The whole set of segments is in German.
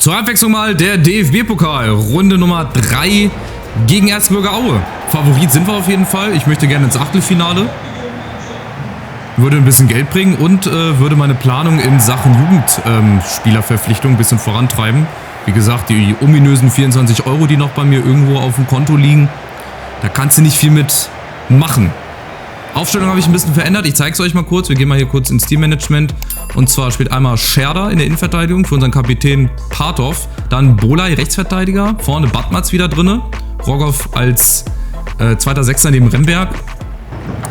Zur Abwechslung mal der DFB-Pokal. Runde Nummer 3 gegen Erzgebirge Aue. Favorit sind wir auf jeden Fall. Ich möchte gerne ins Achtelfinale. Würde ein bisschen Geld bringen und würde meine Planung in Sachen Jugendspielerverpflichtung ein bisschen vorantreiben. Wie gesagt, die ominösen 24 €, die noch bei mir irgendwo auf dem Konto liegen, da kannst du nicht viel mit machen. Aufstellung habe ich ein bisschen verändert. Ich zeige es euch mal kurz. Wir gehen mal hier kurz ins Teammanagement. Und zwar spielt einmal Scherder in der Innenverteidigung für unseren Kapitän Partov. Dann Bolay, Rechtsverteidiger. Vorne Batmatz wieder drin. Rogov als zweiter Sechser neben Remberg.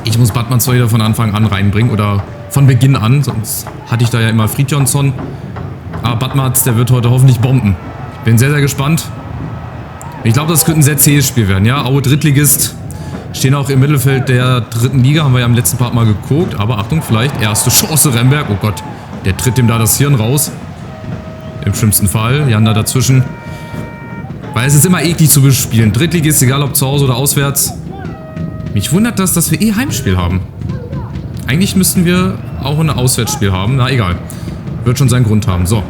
Ich muss Batmatz zwar wieder von Anfang an reinbringen oder von Beginn an. Sonst hatte ich da ja immer Fridjonsson. Aber Batmatz, der wird heute hoffentlich bomben. Bin sehr, sehr gespannt. Ich glaube, das könnte ein sehr zähes Spiel werden. Ja, Aue Drittligist. Stehen auch im Mittelfeld der dritten Liga, haben wir ja im letzten Part mal geguckt. Aber Achtung, vielleicht erste Chance Remberg. Oh Gott, der tritt dem da das Hirn raus. Im schlimmsten Fall. Jan da dazwischen. Weil es ist immer eklig zu bespielen. Drittligist, egal ob zu Hause oder auswärts. Mich wundert das, dass wir Heimspiel haben. Eigentlich müssten wir auch ein Auswärtsspiel haben. Na egal. Wird schon seinen Grund haben. So.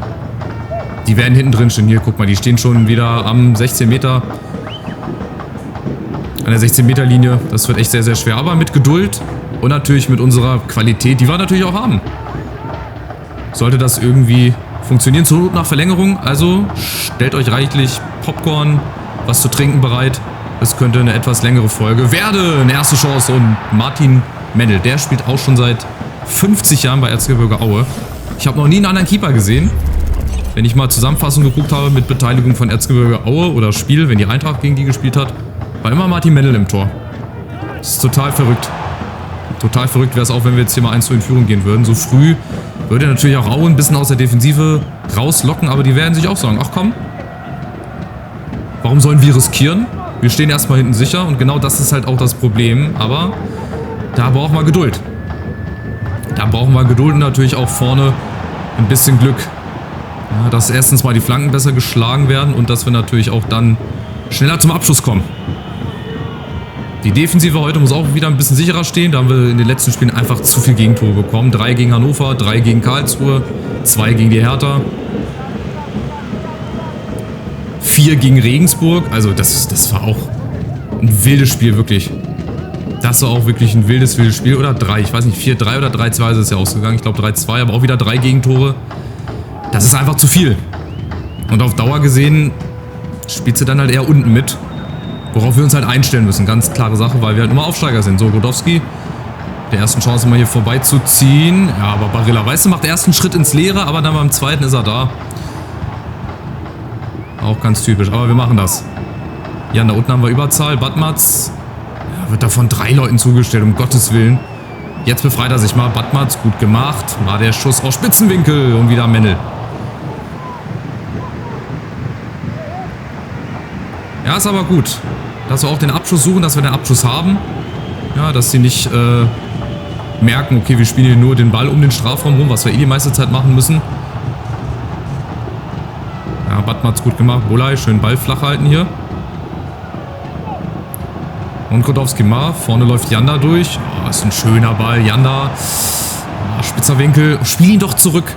Die werden hinten drin stehen. Hier, guck mal, die stehen schon wieder am 16 Meter. An der 16-Meter-Linie. Das wird echt sehr, sehr schwer. Aber mit Geduld und natürlich mit unserer Qualität, die wir natürlich auch haben, sollte das irgendwie funktionieren. Zur Not nach Verlängerung. Also stellt euch reichlich Popcorn, was zu trinken bereit. Es könnte eine etwas längere Folge werden. Erste Chance und Martin Mendel. Der spielt auch schon seit 50 Jahren bei Erzgebirge Aue. Ich habe noch nie einen anderen Keeper gesehen. Wenn ich mal Zusammenfassung geguckt habe mit Beteiligung von Erzgebirge Aue oder Spiel, wenn die Eintracht gegen die gespielt hat, war immer Martin Mendel im Tor. Das ist total verrückt. Total verrückt wäre es auch, wenn wir jetzt hier mal 1:0 in Führung gehen würden. So früh würde natürlich auch Aue ein bisschen aus der Defensive rauslocken, aber die werden sich auch sagen, ach komm, warum sollen wir riskieren? Wir stehen erstmal hinten sicher und genau das ist halt auch das Problem, aber da brauchen wir Geduld. Da brauchen wir Geduld und natürlich auch vorne ein bisschen Glück. Ja, dass erstens mal die Flanken besser geschlagen werden und dass wir natürlich auch dann schneller zum Abschluss kommen. Die Defensive heute muss auch wieder ein bisschen sicherer stehen. Da haben wir in den letzten Spielen einfach zu viel Gegentore bekommen. 3 gegen Hannover, 3 gegen Karlsruhe, 2 gegen die Hertha. 4 gegen Regensburg. Also das war auch ein wildes Spiel, wirklich. Das war auch wirklich ein wildes Spiel. Oder 3, ich weiß nicht, 4-3 oder 3-2 ist es ja ausgegangen. Ich glaube 3-2, aber auch wieder 3 Gegentore. Das ist einfach zu viel. Und auf Dauer gesehen spielst du dann halt eher unten mit. Worauf wir uns halt einstellen müssen. Ganz klare Sache, weil wir halt immer Aufsteiger sind. So, Godowski, der ersten Chance mal hier vorbeizuziehen. Ja, aber Barilla, weißt du, macht den ersten Schritt ins Leere, aber dann beim zweiten ist er da. Auch ganz typisch, aber wir machen das. Ja, da unten haben wir Überzahl. Batmatz wird da von 3 Leuten zugestellt, um Gottes Willen. Jetzt befreit er sich mal. Batmatz, gut gemacht. War der Schuss aus Spitzenwinkel und wieder Mendel. Ja, ist aber gut, dass wir auch den Abschluss suchen, dass wir den Abschluss haben. Ja, dass sie nicht merken, okay, wir spielen hier nur den Ball um den Strafraum rum, was wir die meiste Zeit machen müssen. Ja, Batmatz gut gemacht. Bolay, schön Ball flach halten hier. Und Godowski mal. Vorne läuft Janda durch. Oh, ist ein schöner Ball. Janda. Oh, spitzer Winkel. Spiel ihn doch zurück.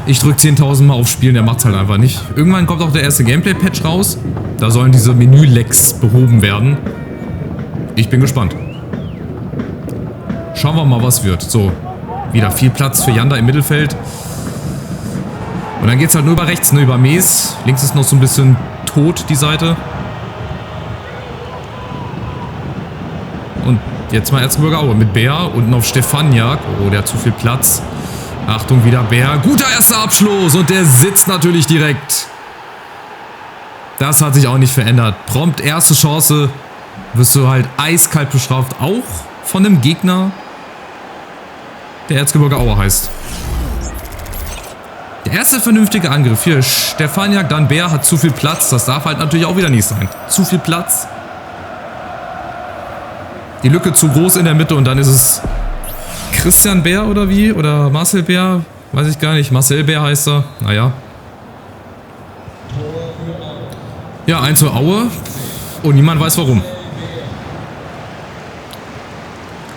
Ich drücke 10.000 Mal auf Spielen, der macht's halt einfach nicht. Irgendwann kommt auch der erste Gameplay-Patch raus. Da sollen diese Menü-Lecks behoben werden. Ich bin gespannt. Schauen wir mal, was wird. So, wieder viel Platz für Janda im Mittelfeld. Und dann geht's halt nur über rechts, ne, über Mees. Links ist noch so ein bisschen tot, die Seite. Und jetzt mal Erzgebirge Aue mit Bär. Unten auf Stefaniak. Oh, der hat zu viel Platz. Achtung, wieder Bär. Guter erster Abschluss und der sitzt natürlich direkt. Das hat sich auch nicht verändert. Prompt erste Chance. Wirst du halt eiskalt bestraft. Auch von einem Gegner, der Erzgebirge Aue heißt. Der erste vernünftige Angriff. Hier Stefaniak, dann Bär, hat zu viel Platz. Das darf halt natürlich auch wieder nicht sein. Zu viel Platz. Die Lücke zu groß in der Mitte und dann ist es Christian Bär oder wie? Oder Marcel Bär? Weiß ich gar nicht. Marcel Bär heißt er. Naja. Ja, 1 für Aue. Und niemand weiß warum.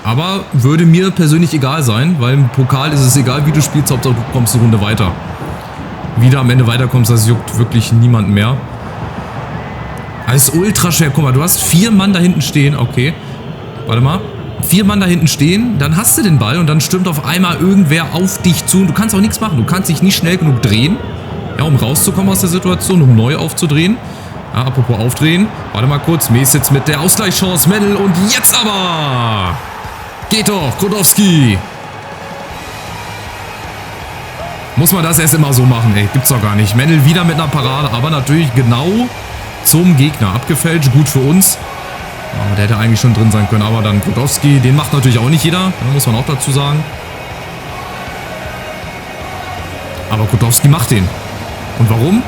Aber würde mir persönlich egal sein, weil im Pokal ist es egal, wie du spielst, Hauptsache du kommst eine Runde weiter. wieder am Ende weiterkommst, das juckt wirklich niemand mehr. Das ist ultra schwer. Guck mal, du hast 4 Mann da hinten stehen. Okay, warte mal. 4 Mann da hinten stehen, dann hast du den Ball und dann stürmt auf einmal irgendwer auf dich zu und du kannst auch nichts machen. Du kannst dich nicht schnell genug drehen, ja, um rauszukommen aus der Situation, um neu aufzudrehen. Ja, apropos aufdrehen, warte mal kurz, Mees jetzt mit der Ausgleichschance, Mendel und jetzt aber! Geht doch, Krodowski! Muss man das erst immer so machen, ey, gibt's doch gar nicht. Mendel wieder mit einer Parade, aber natürlich genau zum Gegner abgefälscht, gut für uns. Oh, der hätte eigentlich schon drin sein können, aber dann Krodowski, den macht natürlich auch nicht jeder, muss man auch dazu sagen. Aber Krodowski macht den. Und warum?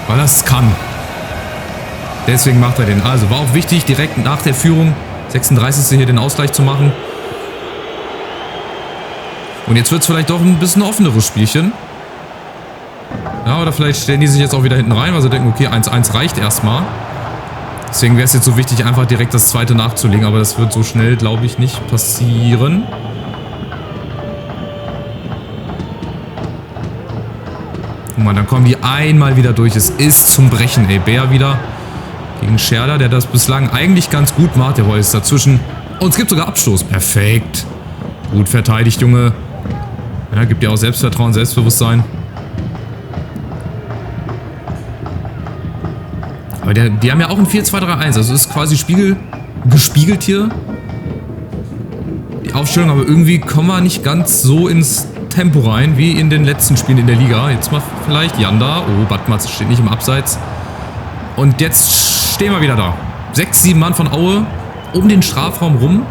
Weil er es kann. Deswegen macht er den. Also war auch wichtig, direkt nach der Führung, 36. hier den Ausgleich zu machen. Und jetzt wird es vielleicht doch ein bisschen offeneres Spielchen. Ja, oder vielleicht stellen die sich jetzt auch wieder hinten rein, weil sie denken, okay, 1-1 reicht erstmal. Deswegen wäre es jetzt so wichtig, einfach direkt das zweite nachzulegen. Aber das wird so schnell, glaube ich, nicht passieren. Guck mal, dann kommen die einmal wieder durch. Es ist zum Brechen, ey. Bär wieder gegen Scherder, der das bislang eigentlich ganz gut macht. Der Reus dazwischen. Und es gibt sogar Abstoß. Perfekt. Gut verteidigt, Junge. Ja, gibt ja auch Selbstvertrauen, Selbstbewusstsein. Aber die haben ja auch ein 4-2-3-1. Also es ist quasi gespiegelt hier. Die Aufstellung, aber irgendwie kommen wir nicht ganz so ins Tempo rein, wie in den letzten Spielen in der Liga. Jetzt mal vielleicht Janda. Oh, Badmatz steht nicht im Abseits. Und jetzt stehen wir wieder da. 6, 7 Mann von Aue um den Strafraum rum.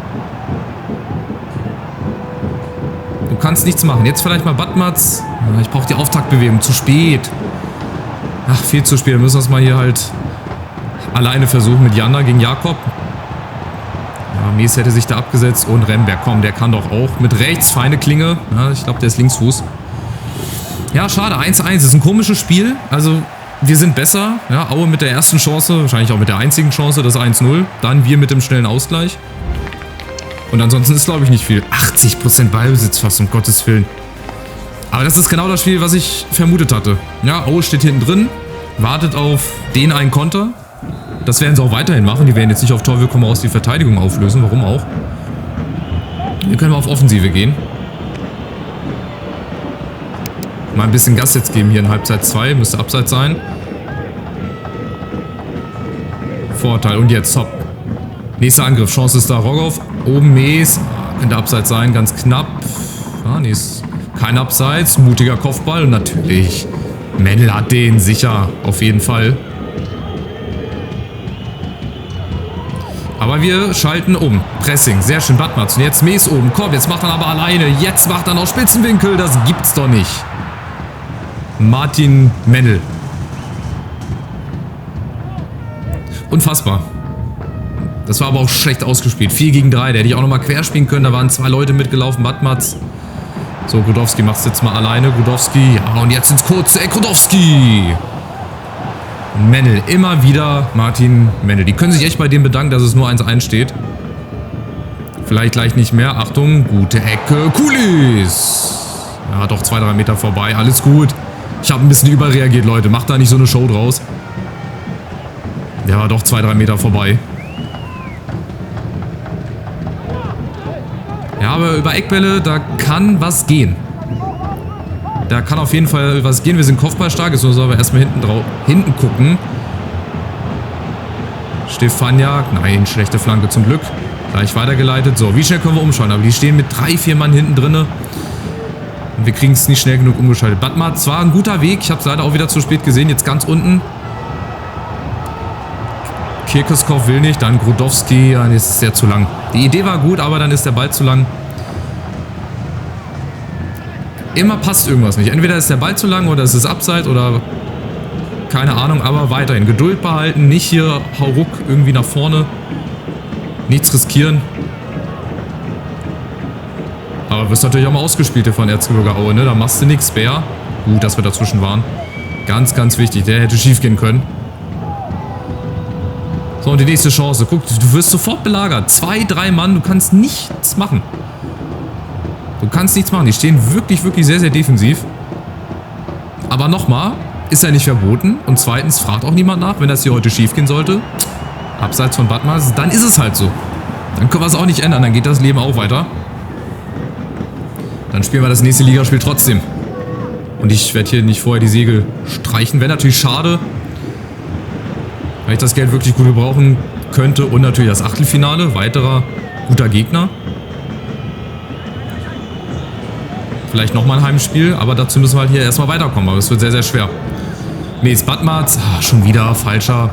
Du kannst nichts machen. Jetzt vielleicht mal Badmatz. Ich brauche die Auftaktbewegung. Zu spät. Ach, viel zu spät. Wir müssen das mal hier halt alleine versuchen mit Janda gegen Jakob. Ja, Mees hätte sich da abgesetzt. Und Remberg, komm, der kann doch auch. Mit rechts, feine Klinge. Ja, ich glaube, der ist Linksfuß. Ja, schade. 1-1 ist ein komisches Spiel. Also, wir sind besser. Ja, Aue mit der ersten Chance. Wahrscheinlich auch mit der einzigen Chance. Das 1-0. Dann wir mit dem schnellen Ausgleich. Und ansonsten ist, glaube ich, nicht viel. 80% Ballbesitz fast, um Gottes Willen. Aber das ist genau das Spiel, was ich vermutet hatte. Ja, Aue steht hinten drin. Wartet auf den einen Konter. Das werden sie auch weiterhin machen. Die werden jetzt nicht auf Teufel komm raus die Verteidigung auflösen. Warum auch? Wir können mal auf Offensive gehen. Mal ein bisschen Gas jetzt geben hier in Halbzeit 2. Müsste Abseits sein. Vorteil. Und jetzt top. Nächster Angriff. Chance ist da. Rogoff. Oben Mees. Könnte Abseits sein. Ganz knapp. Ah, nee, ist kein Abseits. Mutiger Kopfball. Und natürlich Mendel hat den sicher. Auf jeden Fall. Aber wir schalten um. Pressing. Sehr schön, Badmatz. Und jetzt Mees oben. Komm, jetzt macht er aber alleine. Jetzt macht er noch Spitzenwinkel. Das gibt's doch nicht. Martin Mendel. Unfassbar. Das war aber auch schlecht ausgespielt. 4 gegen 3. Der hätte ich auch nochmal querspielen können. Da waren 2 Leute mitgelaufen. Badmatz. So, Krodowski macht es jetzt mal alleine. Krodowski. Ja, und jetzt ins Kurze. Krodowski. Mendel. Immer wieder Martin Mendel. Die können sich echt bei dem bedanken, dass es nur 1-1 steht. Vielleicht gleich nicht mehr. Achtung. Gute Ecke. Kulis. Ja, doch 2-3 Meter vorbei. Alles gut. Ich habe ein bisschen überreagiert, Leute. Macht da nicht so eine Show draus. Der war doch 2-3 Meter vorbei. Ja, aber über Eckbälle, da kann was gehen. Da kann auf jeden Fall was gehen. Wir sind kopfballstark. Jetzt müssen wir aber erstmal hinten gucken. Stefaniak. Nein, schlechte Flanke zum Glück. Gleich weitergeleitet. So, wie schnell können wir umschauen? Aber die stehen mit 3, 4 Mann hinten drin. Und wir kriegen es nicht schnell genug umgeschaltet. Badmatz war ein guter Weg. Ich habe es leider auch wieder zu spät gesehen. Jetzt ganz unten. Kirkeskow will nicht. Dann Krodowski. Ja, jetzt ist der zu lang. Die Idee war gut, aber dann ist der Ball zu lang. Immer passt irgendwas nicht. Entweder ist der Ball zu lang oder es ist Abseits oder keine Ahnung, aber weiterhin Geduld behalten, nicht hier hauruck irgendwie nach vorne, nichts riskieren. Aber wirst natürlich auch mal ausgespielt hier von Erzgebirge Aue, ne? Da machst du nichts, Bär. Gut, dass wir dazwischen waren. Ganz, ganz wichtig, der hätte schief gehen können. So, und die nächste Chance. Guck, du wirst sofort belagert. 2, 3 Mann, du kannst nichts machen. Du kannst nichts machen. Die stehen wirklich, wirklich sehr, sehr defensiv. Aber nochmal, ist ja nicht verboten. Und zweitens fragt auch niemand nach, wenn das hier heute schief gehen sollte. Abseits von Batmaz, dann ist es halt so. Dann können wir es auch nicht ändern, dann geht das Leben auch weiter. Dann spielen wir das nächste Ligaspiel trotzdem. Und ich werde hier nicht vorher die Segel streichen. Wäre natürlich schade, weil ich das Geld wirklich gut gebrauchen könnte. Und natürlich das Achtelfinale, weiterer guter Gegner. Vielleicht nochmal ein Heimspiel, aber dazu müssen wir halt hier erstmal weiterkommen. Aber es wird sehr, sehr schwer. Mies Batmaz, schon wieder falscher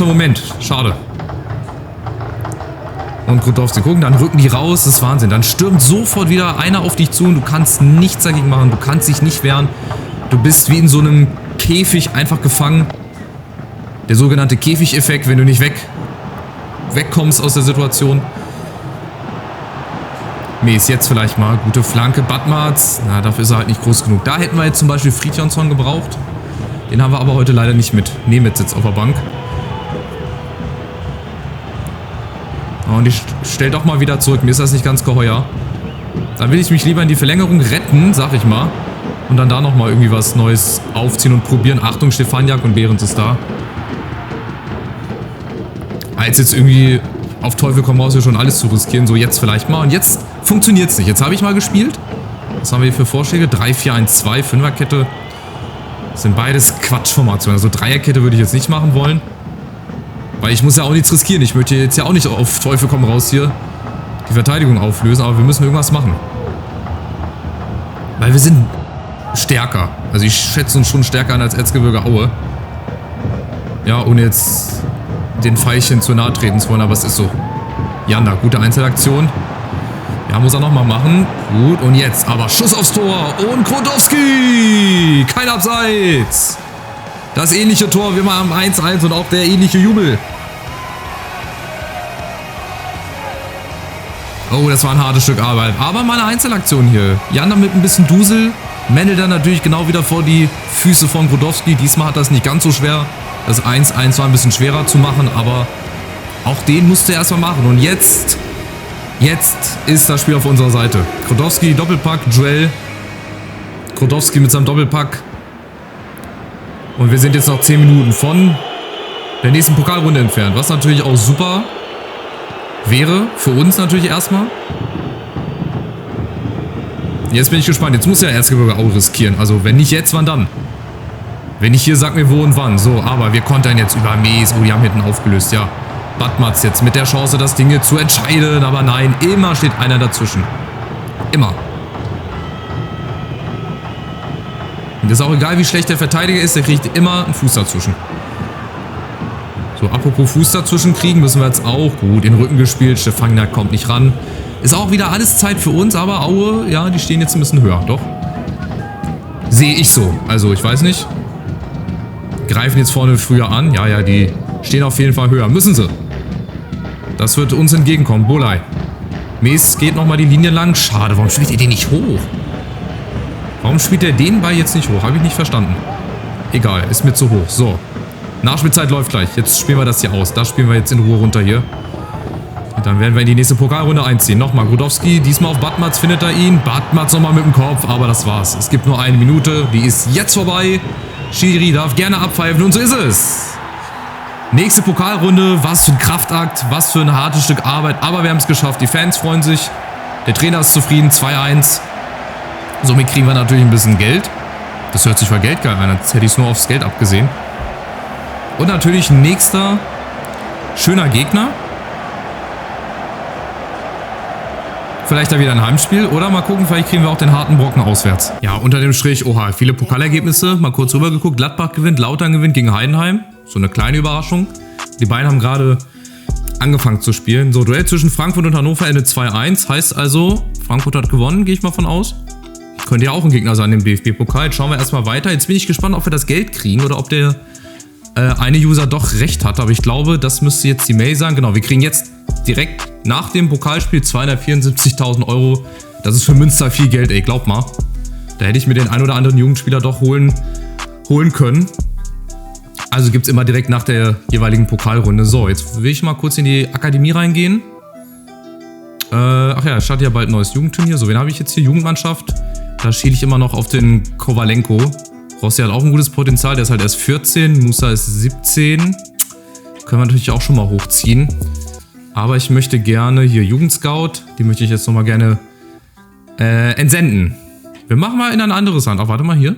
Moment. Schade. Und Grudowski gucken, dann rücken die raus, das ist Wahnsinn. Dann stürmt sofort wieder einer auf dich zu und du kannst nichts dagegen machen, du kannst dich nicht wehren. Du bist wie in so einem Käfig einfach gefangen. Der sogenannte Käfigeffekt, wenn du nicht wegkommst aus der Situation. Mies, jetzt vielleicht mal. Gute Flanke, Batmaz. Na, dafür ist er halt nicht groß genug. Da hätten wir jetzt zum Beispiel Fridjonsson gebraucht. Den haben wir aber heute leider nicht mit. Nemitz sitzt auf der Bank. Und ich stell doch mal wieder zurück. Mir ist das nicht ganz geheuer. Dann will ich mich lieber in die Verlängerung retten, sag ich mal. Und dann da nochmal irgendwie was Neues aufziehen und probieren. Achtung, Stefaniak und Behrens ist da. Als jetzt irgendwie auf Teufel komm raus hier schon alles zu riskieren. So, jetzt vielleicht mal. Und jetzt funktioniert es nicht. Jetzt habe ich mal gespielt. Was haben wir hier für Vorschläge? 3-4-1-2, Fünferkette. Das sind beides Quatschformationen. Also Dreierkette würde ich jetzt nicht machen wollen. Weil ich muss ja auch nichts riskieren. Ich möchte jetzt ja auch nicht auf Teufel komm raus hier die Verteidigung auflösen. Aber wir müssen irgendwas machen. Weil wir sind stärker. Also ich schätze uns schon stärker an als Erzgebirge Aue. Ja, ohne jetzt den Pfeilchen zu nahe treten zu wollen, aber es ist so. Janda, gute Einzelaktion. Ja, muss er nochmal machen. Gut, und jetzt aber Schuss aufs Tor und Grudowski! Kein Abseits! Das ähnliche Tor wie mal am 1-1 und auch der ähnliche Jubel. Oh, das war ein hartes Stück Arbeit. Aber mal eine Einzelaktion hier. Janda mit ein bisschen Dusel. Mendel dann natürlich genau wieder vor die Füße von Grudowski. Diesmal hat das nicht ganz so schwer. Das 1-1 war ein bisschen schwerer zu machen, aber auch den musste er erstmal machen. Und jetzt ist das Spiel auf unserer Seite. Grudowski, Doppelpack, Duell. Grudowski mit seinem Doppelpack. Und wir sind jetzt noch 10 Minuten von der nächsten Pokalrunde entfernt. Was natürlich auch super wäre. Für uns natürlich erstmal. Jetzt bin ich gespannt. Jetzt muss ja Erzgebirge auch riskieren. Also wenn nicht jetzt, wann dann? Wenn ich hier sag mir wo und wann. So, aber wir kontern jetzt über Mies. Oh, die haben hinten aufgelöst, ja. Batmaz jetzt mit der Chance, das Ding hier zu entscheiden. Aber nein, immer steht einer dazwischen. Immer. Und das ist auch egal, wie schlecht der Verteidiger ist. Der kriegt immer einen Fuß dazwischen. So, apropos Fuß dazwischen kriegen, müssen wir jetzt auch. Gut, in den Rücken gespielt. Stefaniak kommt nicht ran. Ist auch wieder alles Zeit für uns. Aber Aue, ja, die stehen jetzt ein bisschen höher. Doch. Sehe ich so. Also, ich weiß nicht. Greifen jetzt vorne früher an. Ja, ja, die stehen auf jeden Fall höher. Müssen sie. Das wird uns entgegenkommen. Bolai. Mies geht nochmal die Linie lang. Schade, warum spielt ihr den nicht hoch? Warum spielt er den Ball jetzt nicht hoch? Habe ich nicht verstanden. Egal, ist mir zu hoch. So. Nachspielzeit läuft gleich. Jetzt spielen wir das hier aus. Das spielen wir jetzt in Ruhe runter hier. Und dann werden wir in die nächste Pokalrunde einziehen. Nochmal Grudowski. Diesmal auf Batmaz findet er ihn. Batmaz nochmal mit dem Kopf. Aber das war's. Es gibt nur 1 Minute. Die ist jetzt vorbei. Schiri darf gerne abpfeifen und so ist es. Nächste Pokalrunde, was für ein Kraftakt, was für ein hartes Stück Arbeit, aber wir haben es geschafft. Die Fans freuen sich, der Trainer ist zufrieden, 2-1. Somit kriegen wir natürlich ein bisschen Geld. Das hört sich voll geldgeil an, als hätte ich es nur aufs Geld abgesehen. Und natürlich nächster schöner Gegner. Vielleicht da wieder ein Heimspiel oder mal gucken, vielleicht kriegen wir auch den harten Brocken auswärts. Ja, unter dem Strich, oha, viele Pokalergebnisse. Mal kurz rüber geguckt. Gladbach gewinnt, Lautern gewinnt gegen Heidenheim. So eine kleine Überraschung. Die beiden haben gerade angefangen zu spielen. So, Duell zwischen Frankfurt und Hannover endet 2-1. Heißt also, Frankfurt hat gewonnen, gehe ich mal von aus. Könnte ja auch ein Gegner sein im DFB-Pokal. Jetzt schauen wir erstmal weiter. Jetzt bin ich gespannt, ob wir das Geld kriegen oder ob der eine User doch recht hat. Aber ich glaube, das müsste jetzt die Mail sein. Genau, wir kriegen jetzt direkt nach dem Pokalspiel 274.000 Euro. Das ist für Münster viel Geld, ey, glaub mal. Da hätte ich mir den ein oder anderen Jugendspieler doch holen können. Also gibt es immer direkt nach der jeweiligen Pokalrunde. So, jetzt will ich mal kurz in die Akademie reingehen. Ach ja, es startet ja bald ein neues Jugendturnier. So, wen habe ich jetzt hier? Jugendmannschaft. Da schiele ich immer noch auf den Kovalenko. Rossi hat auch ein gutes Potenzial, der ist halt erst 14, Musa ist 17. Können wir natürlich auch schon mal hochziehen. Aber ich möchte gerne hier Jugendscout, die möchte ich jetzt nochmal gerne entsenden. Wir machen mal in ein anderes Land. Ach, warte mal hier.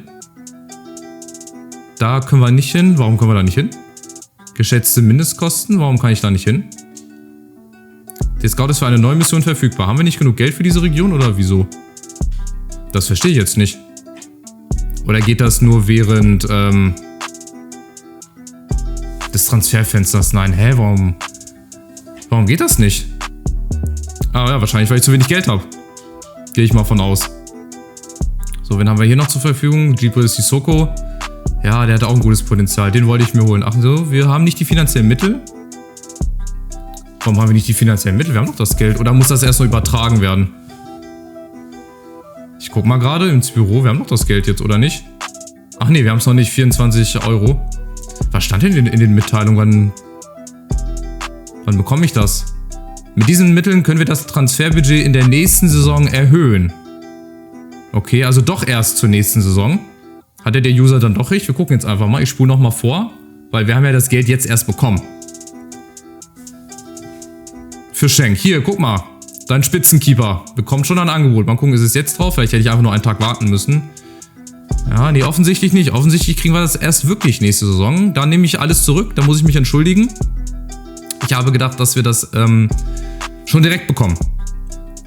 Da können wir nicht hin. Warum können wir da nicht hin? Geschätzte Mindestkosten. Warum kann ich da nicht hin? Der Scout ist für eine neue Mission verfügbar. Haben wir nicht genug Geld für diese Region oder wieso? Das verstehe ich jetzt nicht. Oder geht das nur während des Transferfensters? Nein, hä? Warum geht das nicht? Ah ja, wahrscheinlich, weil ich zu wenig Geld habe. Gehe ich mal von aus. So, wen haben wir hier noch zur Verfügung? Djibril Sissoko. Ja, der hat auch ein gutes Potenzial. Den wollte ich mir holen. Ach so, wir haben nicht die finanziellen Mittel. Warum haben wir nicht die finanziellen Mittel? Wir haben doch das Geld. Oder muss das erst noch übertragen werden? Ich guck mal gerade ins Büro. Wir haben doch das Geld jetzt, oder nicht? Ach nee, wir haben es noch nicht. 24 Euro. Was stand denn in den Mitteilungen? Wann bekomme ich das? Mit diesen Mitteln können wir das Transferbudget in der nächsten Saison erhöhen. Okay, also doch erst zur nächsten Saison. Hatte der User dann doch recht? Wir gucken jetzt einfach mal. Ich spule nochmal vor, weil wir haben ja das Geld jetzt erst bekommen. Für Schenk. Hier, guck mal. Dein Spitzenkeeper bekommt schon ein Angebot. Mal gucken, ist es jetzt drauf? Vielleicht hätte ich einfach nur einen Tag warten müssen. Ja, nee, offensichtlich nicht. Offensichtlich kriegen wir das erst wirklich nächste Saison. Da nehme ich alles zurück. Da muss ich mich entschuldigen. Ich habe gedacht, dass wir das schon direkt bekommen.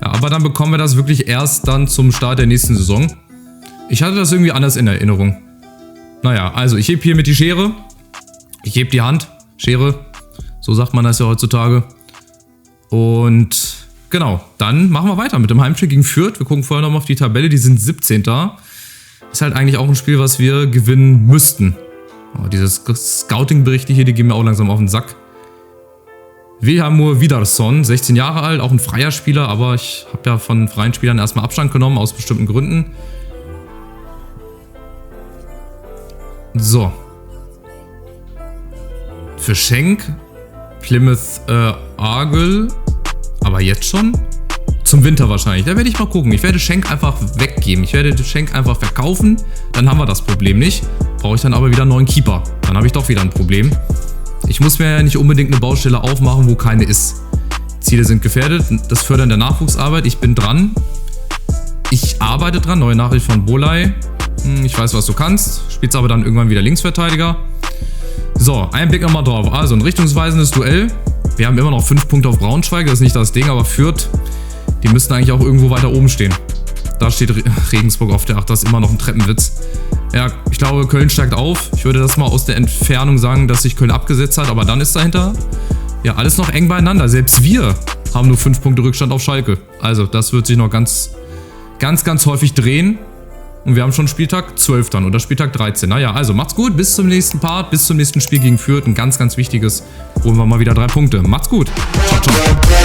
Ja, aber dann bekommen wir das wirklich erst dann zum Start der nächsten Saison. Ich hatte das irgendwie anders in Erinnerung. Naja, also ich hebe hier mit die Schere. Ich hebe die Hand. Schere. So sagt man das ja heutzutage. Und genau, dann machen wir weiter mit dem Heimspiel gegen Fürth. Wir gucken vorher nochmal auf die Tabelle. Die sind 17. Ist halt eigentlich auch ein Spiel, was wir gewinnen müssten. Oh, diese Scouting-Berichte hier, die gehen mir auch langsam auf den Sack. Vilhamur Widarsson, 16 Jahre alt, auch ein freier Spieler, aber ich habe ja von freien Spielern erstmal Abstand genommen, aus bestimmten Gründen. So. Für Schenk, Plymouth Argyle, aber jetzt schon? Zum Winter wahrscheinlich, da werde ich mal gucken. Ich werde Schenk einfach weggeben, ich werde Schenk einfach verkaufen, dann haben wir das Problem nicht. Brauche ich dann aber wieder einen neuen Keeper, dann habe ich doch wieder ein Problem. Ich muss mir ja nicht unbedingt eine Baustelle aufmachen, wo keine ist. Ziele sind gefährdet, das Fördern der Nachwuchsarbeit. Ich bin dran. Ich arbeite dran. Neue Nachricht von Bolay. Ich weiß, was du kannst. Spielst aber dann irgendwann wieder Linksverteidiger. So, ein Blick nochmal drauf. Also ein richtungsweisendes Duell. Wir haben immer noch 5 Punkte auf Braunschweig. Das ist nicht das Ding, aber Fürth, die müssten eigentlich auch irgendwo weiter oben stehen. Da steht Regensburg auf der 8. Das ist immer noch ein Treppenwitz. Ja, ich glaube, Köln steigt auf. Ich würde das mal aus der Entfernung sagen, dass sich Köln abgesetzt hat. Aber dann ist dahinter ja alles noch eng beieinander. Selbst wir haben nur 5 Punkte Rückstand auf Schalke. Also das wird sich noch ganz häufig drehen. Und wir haben schon Spieltag 12 dann oder Spieltag 13. Naja, also macht's gut. Bis zum nächsten Part. Bis zum nächsten Spiel gegen Fürth. Ein ganz wichtiges. Holen wir mal wieder 3 Punkte. Macht's gut. Ciao, ciao.